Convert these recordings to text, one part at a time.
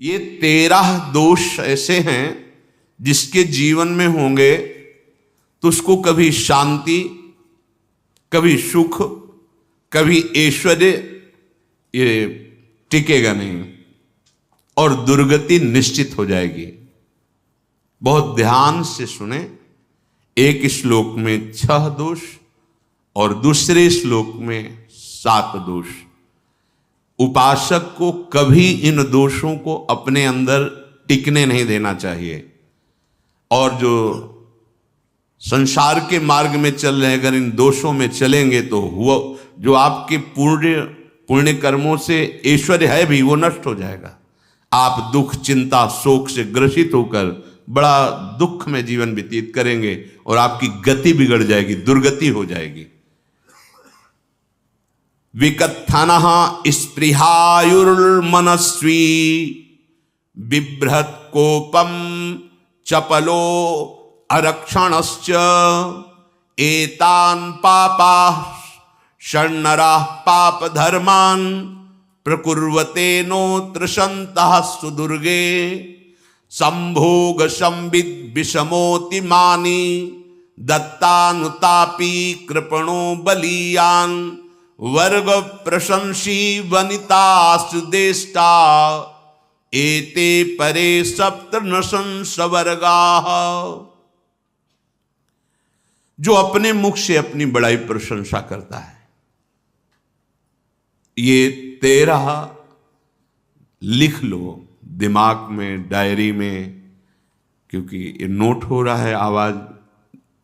ये 13 दोष ऐसे हैं जिसके जीवन में होंगे तो उसको कभी शांति, कभी सुख, कभी ऐश्वर्य ये टिकेगा नहीं और दुर्गति निश्चित हो जाएगी। बहुत ध्यान से सुने। एक श्लोक में 6 दोष और दूसरे श्लोक में 7 दोष। उपासक को कभी इन दोषों को अपने अंदर टिकने नहीं देना चाहिए। और जो संसार के मार्ग में चल रहे, अगर इन दोषों में चलेंगे तो हुआ जो आपके पुण्य कर्मों से ऐश्वर्य है भी वो नष्ट हो जाएगा। आप दुख, चिंता, शोक से ग्रसित होकर बड़ा दुख में जीवन व्यतीत करेंगे और आपकी गति बिगड़ जाएगी, दुर्गति हो जाएगी। विकत्थनः स्पृहायुर्मनस्वी बिभ्रत कोपम चपलो अरक्षणश्च एतान् पापाः षण्णराः पाप धर्मान् प्रकुर्वते नोत्र सन्तः सुदुर्गे संभोग संविद विषमोति मानी दत्तानुतापी कृपणो बलीयान वर्ग प्रशंसी वनिता सुदेष्टा एते परे सप्तनशंस वर्गाः। जो अपने मुख से अपनी बड़ाई प्रशंसा करता है, ये 13 लिख लो दिमाग में, डायरी में, क्योंकि ये नोट हो रहा है, आवाज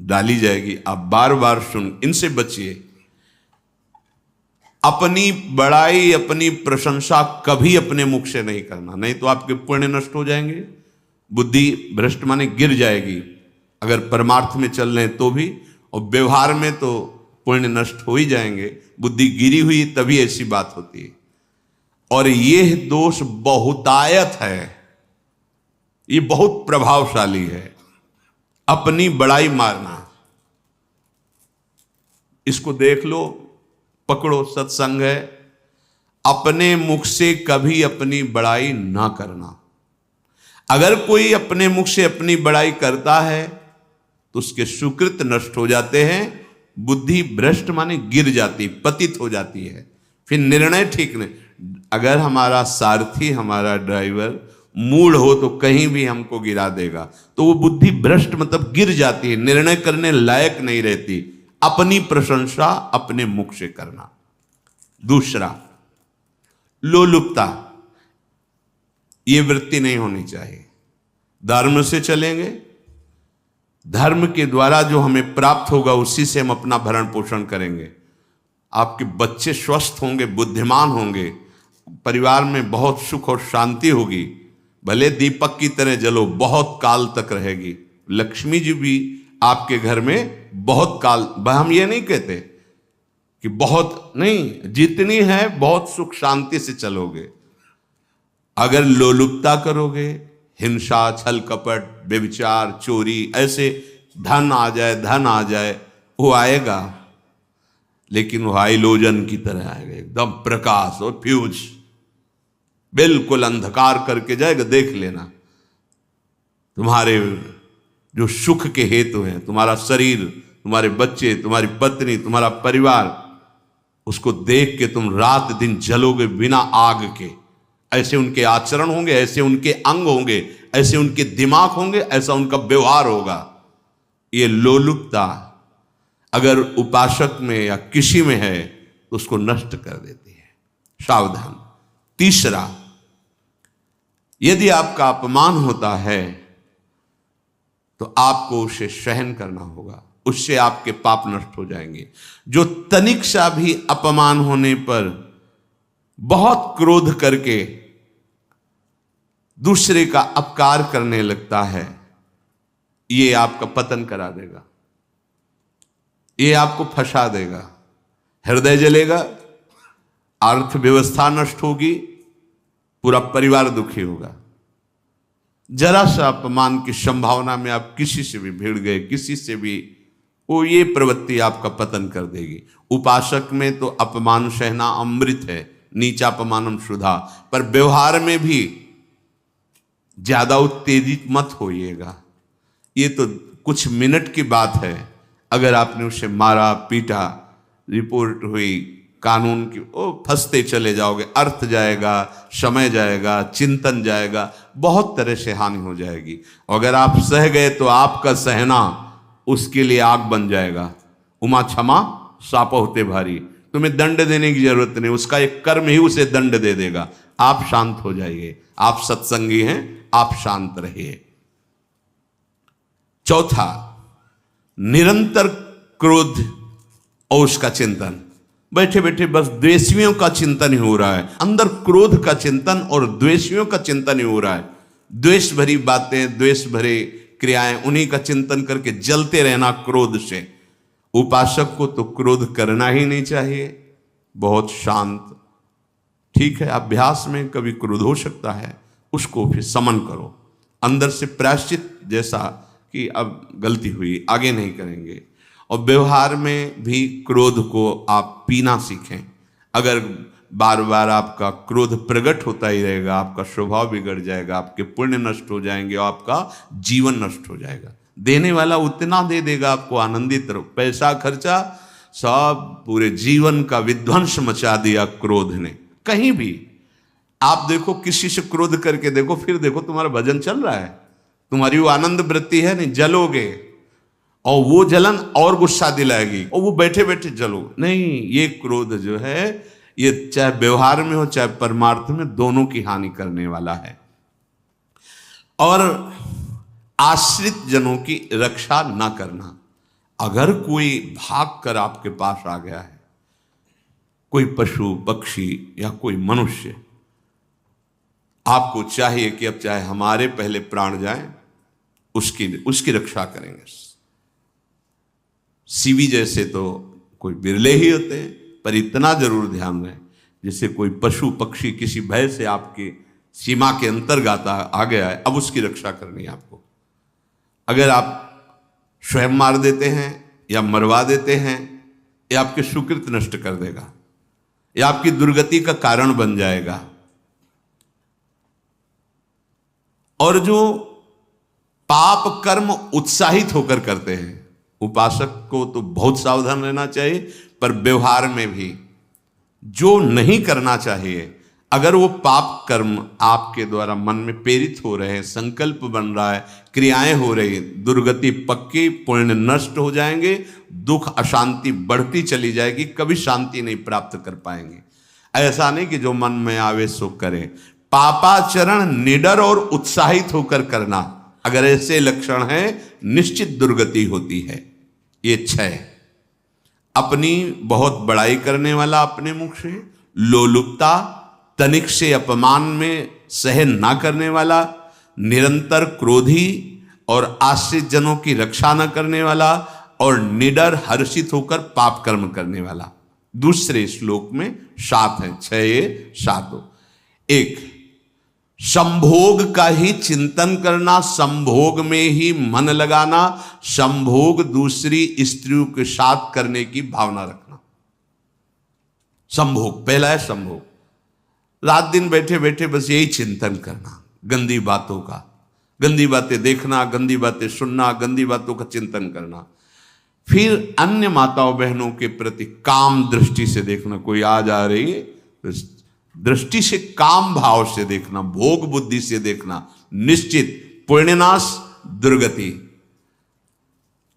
डाली जाएगी, आप बार बार सुन, इनसे बचिए। अपनी बड़ाई, अपनी प्रशंसा कभी अपने मुख से नहीं करना, नहीं तो आपके पुण्य नष्ट हो जाएंगे, बुद्धि भ्रष्ट माने गिर जाएगी। अगर परमार्थ में चल रहे हैं तो भी, और व्यवहार में तो पुण्य नष्ट हो ही जाएंगे। बुद्धि गिरी हुई तभी ऐसी बात होती है। और यह दोष बहुतायत है, ये बहुत प्रभावशाली है। अपनी बड़ाई मारना, इसको देख लो, पकड़ो, सत्संग है। अपने मुख से कभी अपनी बड़ाई ना करना। अगर कोई अपने मुख से अपनी बड़ाई करता है तो उसके सुकृत नष्ट हो जाते हैं, बुद्धि भ्रष्ट माने गिर जाती, पतित हो जाती है, फिर निर्णय ठीक नहीं। अगर हमारा सारथी, हमारा ड्राइवर मूढ़ हो तो कहीं भी हमको गिरा देगा, तो वो बुद्धि भ्रष्ट मतलब गिर जाती है, निर्णय करने लायक नहीं रहती। अपनी प्रशंसा अपने मुख से करना। दूसरा, लोलुपता, ये वृत्ति नहीं होनी चाहिए। धर्म से चलेंगे, धर्म के द्वारा जो हमें प्राप्त होगा उसी से हम अपना भरण पोषण करेंगे। आपके बच्चे स्वस्थ होंगे, बुद्धिमान होंगे, परिवार में बहुत सुख और शांति होगी। भले दीपक की तरह जलो, बहुत काल तक रहेगी। लक्ष्मी जी भी आपके घर में बहुत काल, हम ये नहीं कहते कि बहुत नहीं, जितनी है बहुत सुख शांति से चलोगे। अगर लोलुपता करोगे, हिंसा, छल कपट, व्यभिचार, चोरी, ऐसे धन आ जाए, वो आएगा, लेकिन वो हाइलोजन की तरह आएगा, एकदम प्रकाश और फ्यूज, बिल्कुल अंधकार करके जाएगा। देख लेना, तुम्हारे जो सुख के हेतु हैं, तुम्हारा शरीर, तुम्हारे बच्चे, तुम्हारी पत्नी, तुम्हारा परिवार, उसको देख के तुम रात दिन जलोगे बिना आग के। ऐसे उनके आचरण होंगे, ऐसे उनके अंग होंगे, ऐसे उनके दिमाग होंगे, ऐसा उनका व्यवहार होगा। ये लोलुपता अगर उपासक में या किसी में है तो उसको नष्ट कर देती है। सावधान। तीसरा, यदि आपका अपमान होता है तो आपको उसे सहन करना होगा, उससे आपके पाप नष्ट हो जाएंगे। जो तनिक सा भी अपमान होने पर बहुत क्रोध करके दूसरे का अपकार करने लगता है, ये आपका पतन करा देगा, ये आपको फंसा देगा, हृदय जलेगा, अर्थव्यवस्था नष्ट होगी, पूरा परिवार दुखी होगा। जरा सा अपमान की संभावना में आप किसी से भी भिड़ गए, किसी से भी, वो ये प्रवृत्ति आपका पतन कर देगी। उपासक में तो अपमान सहना अमृत है, नीचापमानम सुधा, पर व्यवहार में भी ज्यादा उत्तेजित मत होइएगा। ये तो कुछ मिनट की बात है, अगर आपने उसे मारा पीटा, रिपोर्ट हुई कानून की, ओ फंसते चले जाओगे, अर्थ जाएगा, समय जाएगा, चिंतन जाएगा, बहुत तरह से हानि हो जाएगी। अगर आप सह गए तो आपका सहना उसके लिए आग बन जाएगा। उमा क्षमा साप होते भारी, तुम्हें दंड देने की जरूरत नहीं, उसका एक कर्म ही उसे दंड दे देगा। आप शांत हो जाइए, आप सत्संगी हैं, आप शांत रहिए। चौथा, निरंतर क्रोध और उसका चिंतन। बैठे बैठे बस द्वेषियों का चिंतन ही हो रहा है, अंदर क्रोध का चिंतन और द्वेषियों का चिंतन ही हो रहा है। द्वेष भरी बातें, द्वेष भरे क्रियाएं, उन्हीं का चिंतन करके जलते रहना क्रोध से। उपासक को तो क्रोध करना ही नहीं चाहिए, बहुत शांत। ठीक है, अभ्यास में कभी क्रोध हो सकता है, उसको फिर समन करो, अंदर से प्रायश्चित जैसा कि अब गलती हुई, आगे नहीं करेंगे। और व्यवहार में भी क्रोध को आप पीना सीखें। अगर बार बार आपका क्रोध प्रकट होता ही रहेगा, आपका स्वभाव बिगड़ जाएगा, आपके पुण्य नष्ट हो जाएंगे और आपका जीवन नष्ट हो जाएगा। देने वाला उतना दे देगा आपको, आनंदित रहो। पैसा खर्चा, सब पूरे जीवन का विध्वंस मचा दिया क्रोध ने। कहीं भी आप देखो, किसी से क्रोध करके देखो, फिर देखो तुम्हारा भजन चल रहा है, तुम्हारी वो आनंद वृत्ति है नहीं, जलोगे और वो जलन और गुस्सा दिलाएगी और वो बैठे बैठे जलो नहीं। ये क्रोध जो है, ये चाहे व्यवहार में हो चाहे परमार्थ में, दोनों की हानि करने वाला है। और आश्रित जनों की रक्षा ना करना। अगर कोई भाग कर आपके पास आ गया है, कोई पशु पक्षी या कोई मनुष्य, आपको चाहिए कि अब चाहे हमारे पहले प्राण जाएं, उसकी रक्षा करेंगे। सीवी जैसे तो कोई बिरले ही होते हैं, पर इतना जरूर ध्यान रहे, जैसे कोई पशु पक्षी किसी भय से आपके सीमा के अंतर्गत आ गया है, अब उसकी रक्षा करनी है आपको। अगर आप स्वयं मार देते हैं या मरवा देते हैं, यह आपके सुकृत नष्ट कर देगा, यह आपकी दुर्गति का कारण बन जाएगा। और जो पाप कर्म उत्साहित होकर करते हैं, उपासक को तो बहुत सावधान रहना चाहिए, पर व्यवहार में भी जो नहीं करना चाहिए, अगर वो पाप कर्म आपके द्वारा मन में प्रेरित हो रहे हैं, संकल्प बन रहा है, क्रियाएं हो रही, दुर्गति पक्की, पुण्य नष्ट हो जाएंगे, दुख अशांति बढ़ती चली जाएगी, कभी शांति नहीं प्राप्त कर पाएंगे। ऐसा नहीं कि जो मन में आवे सो करे। पापाचरण निडर और उत्साहित होकर करना, अगर ऐसे लक्षण है, निश्चित दुर्गति होती है। ये 6, अपनी बहुत बड़ाई करने वाला अपने मुख से, लोलुपता, तनिक से अपमान में सहन ना करने वाला, निरंतर क्रोधी और आश्रित जनों की रक्षा न करने वाला, और निडर हर्षित होकर पाप कर्म करने वाला। दूसरे श्लोक में 7 है, 6 ये 7। 1, संभोग का ही चिंतन करना, संभोग में ही मन लगाना, संभोग दूसरी स्त्रियों के साथ करने की भावना रखना। संभोग, पहला है संभोग। रात दिन बैठे बैठे बस यही चिंतन करना, गंदी बातों का, गंदी बातें देखना, गंदी बातें सुनना, गंदी बातों का चिंतन करना। फिर अन्य माताओं बहनों के प्रति काम दृष्टि से देखना, कोई आ जा रही है तो दृष्टि से, काम भाव से देखना, भोग बुद्धि से देखना, निश्चित पुण्यनाश दुर्गति।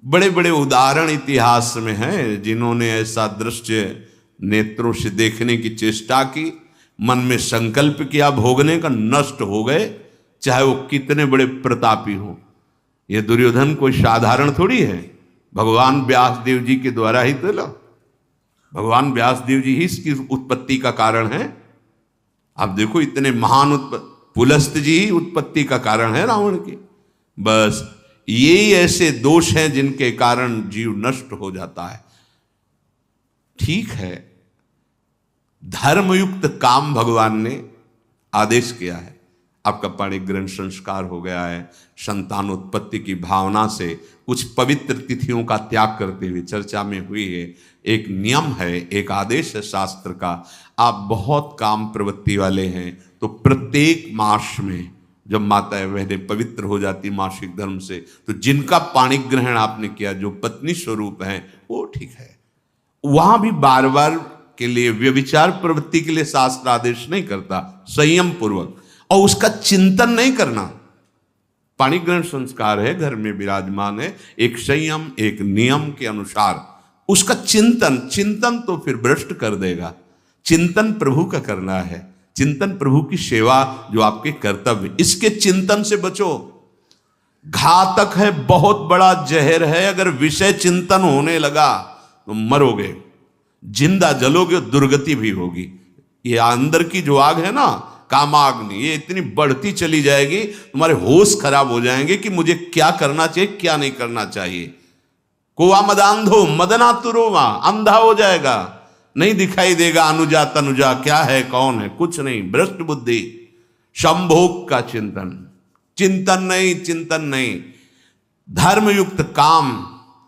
बड़े बड़े उदाहरण इतिहास में हैं जिन्होंने ऐसा दृश्य नेत्रों से देखने की चेष्टा की, मन में संकल्प किया भोगने का, नष्ट हो गए, चाहे वो कितने बड़े प्रतापी हो। ये दुर्योधन कोई साधारण थोड़ी है, भगवान व्यासदेव जी के द्वारा ही तो लो, भगवान व्यासदेव जी ही इसकी उत्पत्ति का कारण है। आप देखो, इतने महान पुलस्त जी ही उत्पत्ति का कारण है रावण की। बस यही ऐसे दोष हैं जिनके कारण जीव नष्ट हो जाता है। ठीक है, धर्मयुक्त काम भगवान ने आदेश किया है, आपका पाणिग्रहण संस्कार हो गया है, संतानोत्पत्ति की भावना से कुछ पवित्र तिथियों का त्याग करते हुए चर्चा में हुई है। एक नियम है, एक आदेश है शास्त्र का। आप बहुत काम प्रवृत्ति वाले हैं तो प्रत्येक मास में जब माताएं बहनें पवित्र हो जाती मासिक धर्म से, तो जिनका पाणी ग्रहण आपने किया, जो पत्नी स्वरूप है, वो ठीक है। वहां भी बार बार के लिए व्यभिचार प्रवृत्ति के लिए शास्त्र आदेश नहीं करता, संयम पूर्वक, और उसका चिंतन नहीं करना। पाणी ग्रहण संस्कार है, घर में विराजमान है, एक संयम एक नियम के अनुसार उसका चिंतन तो फिर भ्रष्ट कर देगा। चिंतन प्रभु का करना है, चिंतन प्रभु की सेवा जो आपके कर्तव्य, इसके चिंतन से बचो। घातक है, बहुत बड़ा जहर है। अगर विषय चिंतन होने लगा तो मरोगे, जिंदा जलोगे, दुर्गति भी होगी। ये अंदर की जो आग है ना, कामाग्नि, ये इतनी बढ़ती चली जाएगी, तुम्हारे होश खराब हो जाएंगे कि मुझे क्या करना चाहिए क्या नहीं करना चाहिए। कोवा मदांधो मदनातुरोमा, अंधा हो जाएगा, नहीं दिखाई देगा अनुजा तनुजा क्या है कौन है, कुछ नहीं, भ्रष्ट बुद्धि। संभोग का चिंतन नहीं। धर्मयुक्त काम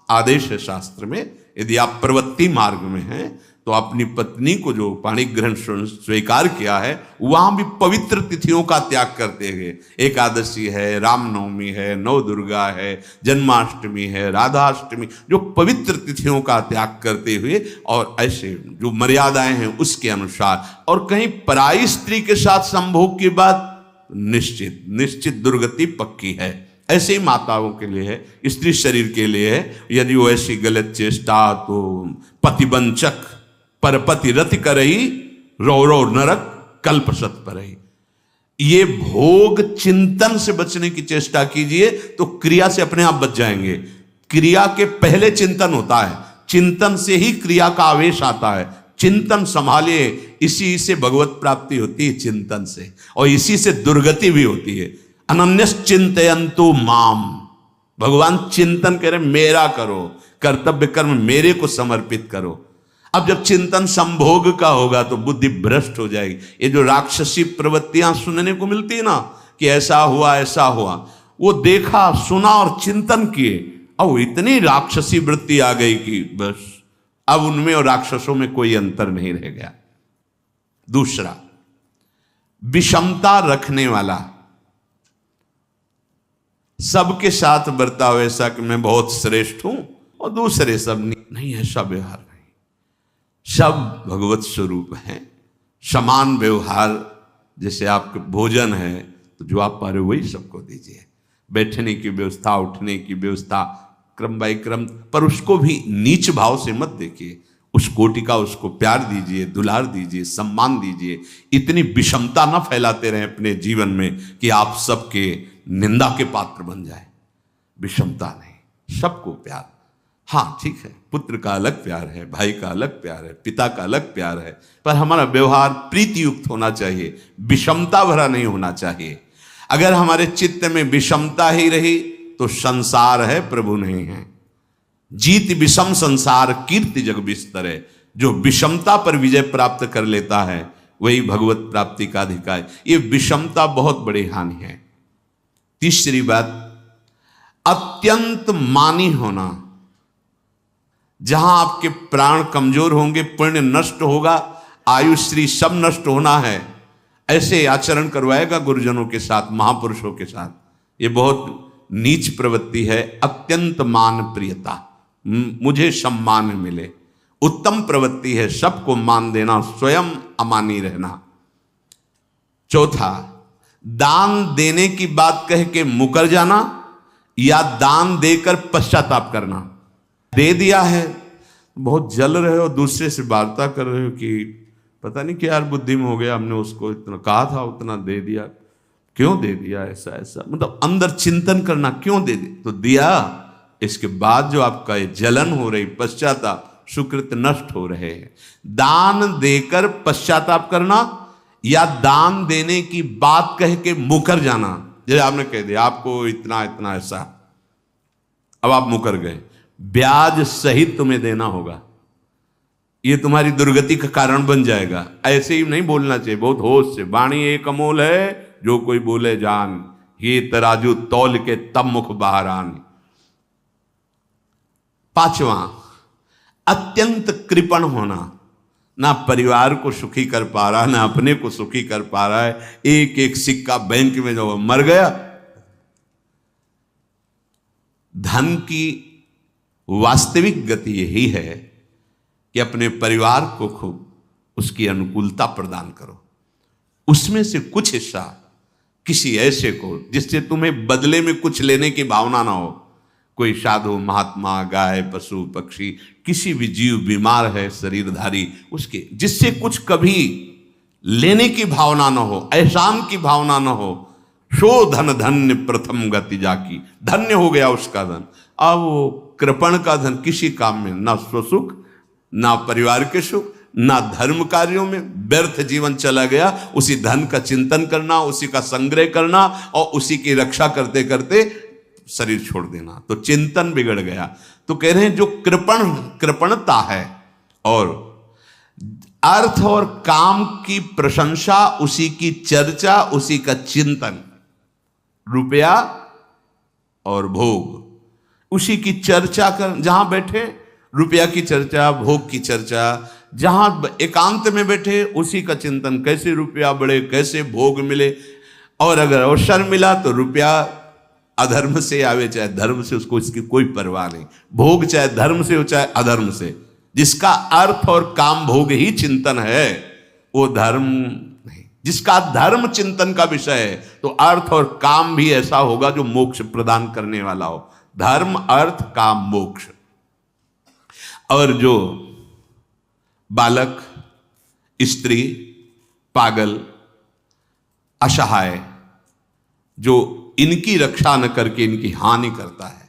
आदेश है शास्त्र में। यदि आप प्रवृत्ति मार्ग में हैं तो अपनी पत्नी को जो पाणी ग्रहण स्वीकार किया है, वहां भी पवित्र तिथियों का त्याग करते हुए, एकादशी है, रामनवमी है, नव दुर्गा है, जन्माष्टमी है, राधाष्टमी, जो पवित्र तिथियों का त्याग करते हुए और ऐसे जो मर्यादाएं हैं उसके अनुसार, और कहीं पराई स्त्री के साथ संभोग की बात निश्चित दुर्गति पक्की है। ऐसे ही माताओं के लिए है, स्त्री शरीर के लिए है। यदि वो ऐसी गलत चेष्टा तो पतिवंचक परपति रति करही, रो नरक कल्पसत परही। ये भोग चिंतन से बचने की चेष्टा कीजिए तो क्रिया से अपने आप बच जाएंगे। क्रिया के पहले चिंतन होता है, चिंतन से ही क्रिया का आवेश आता है। चिंतन संभालिए, इसी से भगवत प्राप्ति होती है, चिंतन से, और इसी से दुर्गति भी होती है। अनन्यश्चिन्तयन्तु माम, भगवान चिंतन कह रहे मेरा करो, कर्तव्य कर्म मेरे को समर्पित करो। अब जब चिंतन संभोग का होगा तो बुद्धि भ्रष्ट हो जाएगी। ये जो राक्षसी प्रवृत्तियां सुनने को मिलती है ना, कि ऐसा हुआ, वो देखा सुना और चिंतन किए, अब इतनी राक्षसी वृत्ति आ गई कि बस अब उनमें और राक्षसों में कोई अंतर नहीं रह गया। दूसरा, विषमता रखने वाला, सबके साथ बर्ताव ऐसा कि मैं बहुत श्रेष्ठ हूं और दूसरे सब नहीं, ऐसा व्यवहार नहीं। सब भगवत स्वरूप हैं, समान व्यवहार। जैसे आपके भोजन है तो जो आप पा रहे हो वही सबको दीजिए, बैठने की व्यवस्था, उठने की व्यवस्था, क्रम बाई क्रम, पर उसको भी नीच भाव से मत देखिए। उस कोटि का उसको प्यार दीजिए, दुलार दीजिए, सम्मान दीजिए। इतनी विषमता न फैलाते रहें अपने जीवन में कि आप सबके निंदा के पात्र बन जाए। विषमता नहीं, सबको प्यार। हाँ ठीक है, पुत्र का अलग प्यार है, भाई का अलग प्यार है, पिता का अलग प्यार है, पर हमारा व्यवहार प्रीति युक्त होना चाहिए, विषमता भरा नहीं होना चाहिए। अगर हमारे चित्त में विषमता ही रही तो संसार है, प्रभु नहीं है। जीत विषम संसार कीर्ति जग बिस्तर है। जो विषमता पर विजय प्राप्त कर लेता है वही भगवत प्राप्ति का अधिकार। ये विषमता बहुत बड़ी हानि है। तीसरी बात, अत्यंत मानी होना। जहां आपके प्राण कमजोर होंगे, पुण्य नष्ट होगा, आयुश्री सब नष्ट होना है, ऐसे आचरण करवाएगा गुरुजनों के साथ, महापुरुषों के साथ। ये बहुत नीच प्रवृत्ति है। अत्यंत मान प्रियता, मुझे सम्मान मिले, उत्तम प्रवृत्ति है। सबको मान देना, स्वयं अमानी रहना। चौथा, दान देने की बात कह के मुकर जाना या दान देकर पश्चाताप करना। दे दिया है, बहुत जल रहे हो, दूसरे से वार्ता कर रहे हो कि पता नहीं क्या यार बुद्धि में हो गया, हमने उसको इतना कहा था, उतना दे दिया, क्यों दे दिया, ऐसा, मतलब अंदर चिंतन करना, क्यों दे दिया तो दिया। इसके बाद जो आपका जलन हो रही, पश्चाताप, सुकृत नष्ट हो रहे हैं। दान देकर पश्चाताप करना या दान देने की बात कह के मुकर जाना। जैसे आपने कह दिया आपको इतना इतना ऐसा, अब आप मुकर गए, ब्याज सहित तुम्हें देना होगा, ये तुम्हारी दुर्गति का कारण बन जाएगा। ऐसे ही नहीं बोलना चाहिए, बहुत होश से। वाणी एक अमोल है, जो कोई बोले जान, ये तराजू तौल के तब मुख बाहर आन। पांचवा, अत्यंत कृपण होना। ना परिवार को सुखी कर पा रहा, ना अपने को सुखी कर पा रहा है। एक एक सिक्का बैंक में जो मर गया। धन की वास्तविक गति यही है कि अपने परिवार को खूब उसकी अनुकूलता प्रदान करो, उसमें से कुछ हिस्सा किसी ऐसे को जिससे तुम्हें बदले में कुछ लेने की भावना ना हो। कोई साधु महात्मा, गाय, पशु पक्षी, किसी भी जीव बीमार है शरीरधारी, उसके जिससे कुछ कभी लेने की भावना ना हो, एहसान की भावना ना हो। सो धन धन्य प्रथम गति जाकी, धन्य हो गया उसका धन। अब वो कृपण का धन किसी काम में ना स्वसुख, ना परिवार के सुख, ना धर्म कार्यों में, व्यर्थ जीवन चला गया। उसी धन का चिंतन करना, उसी का संग्रह करना और उसी की रक्षा करते करते शरीर छोड़ देना, तो चिंतन बिगड़ गया। तो कह रहे हैं जो कृपणता है और अर्थ और काम की प्रशंसा, उसी की चर्चा, उसी का चिंतन, रुपया और भोग, उसी की चर्चा कर, जहां बैठे रुपया की चर्चा, भोग की चर्चा, जहां एकांत में बैठे उसी का चिंतन, कैसे रुपया बढ़े, कैसे भोग मिले। और अगर अवसर मिला तो रुपया अधर्म से आवे चाहे धर्म से, उसको इसकी कोई परवाह नहीं। भोग चाहे धर्म से हो चाहे अधर्म से, जिसका अर्थ और काम भोग ही चिंतन है वो धर्म नहीं। जिसका धर्म चिंतन का विषय है तो अर्थ और काम भी ऐसा होगा जो मोक्ष प्रदान करने वाला हो। धर्म, अर्थ, काम, मोक्ष। और जो बालक, स्त्री, पागल, असहाय, जो इनकी रक्षा न करके इनकी हानि करता है,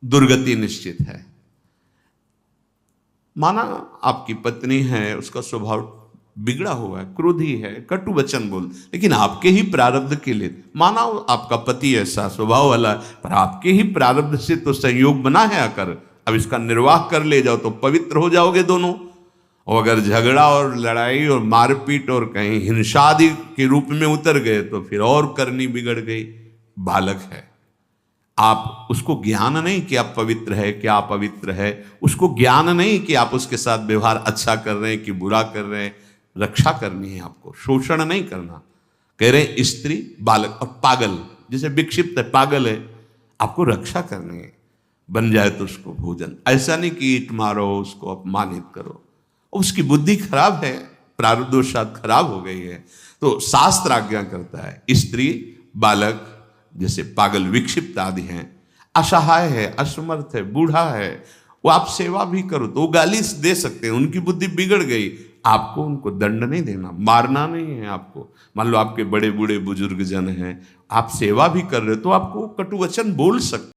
दुर्गति निश्चित है। माना आपकी पत्नी है, उसका स्वभाव बिगड़ा हुआ है, क्रोधी है, कटु वचन बोल, लेकिन आपके ही प्रारब्ध के लिए, माना आपका पति ऐसा स्वभाव वाला, पर आपके ही प्रारब्ध से तो संयोग बना है आकर, अब इसका निर्वाह कर ले जाओ तो पवित्र हो जाओगे दोनों। और अगर झगड़ा और लड़ाई और मारपीट और कहीं हिंसा आदि के रूप में उतर गए तो फिर और करनी बिगड़ गई। बालक है, आप उसको ज्ञान नहीं कि आप पवित्र है, क्या आप पवित्र है, उसको ज्ञान नहीं कि आप उसके साथ व्यवहार अच्छा कर रहे हैं कि बुरा कर रहे हैं। रक्षा करनी है आपको, शोषण नहीं करना। कह रहे हैं स्त्री, बालक और पागल, जैसे विक्षिप्त है, पागल है, आपको रक्षा करनी है। बन जाए तो उसको भोजन, ऐसा नहीं कि ईंट मारो, उसको अपमानित करो। उसकी बुद्धि खराब है, प्रारब्धवशात खराब हो गई है, तो शास्त्र आज्ञा करता है स्त्री, बालक, जैसे पागल, विक्षिप्त आदि हैं, असहाय है, असमर्थ है, बूढ़ा है, वो आप सेवा भी करो तो वो गाली दे सकते हैं, उनकी बुद्धि बिगड़ गई। आपको उनको दंड नहीं देना, मारना नहीं है आपको। मान लो आपके बड़े बूढ़े बुजुर्ग जन हैं, आप सेवा भी कर रहे हो तो आपको कटु वचन बोल सकते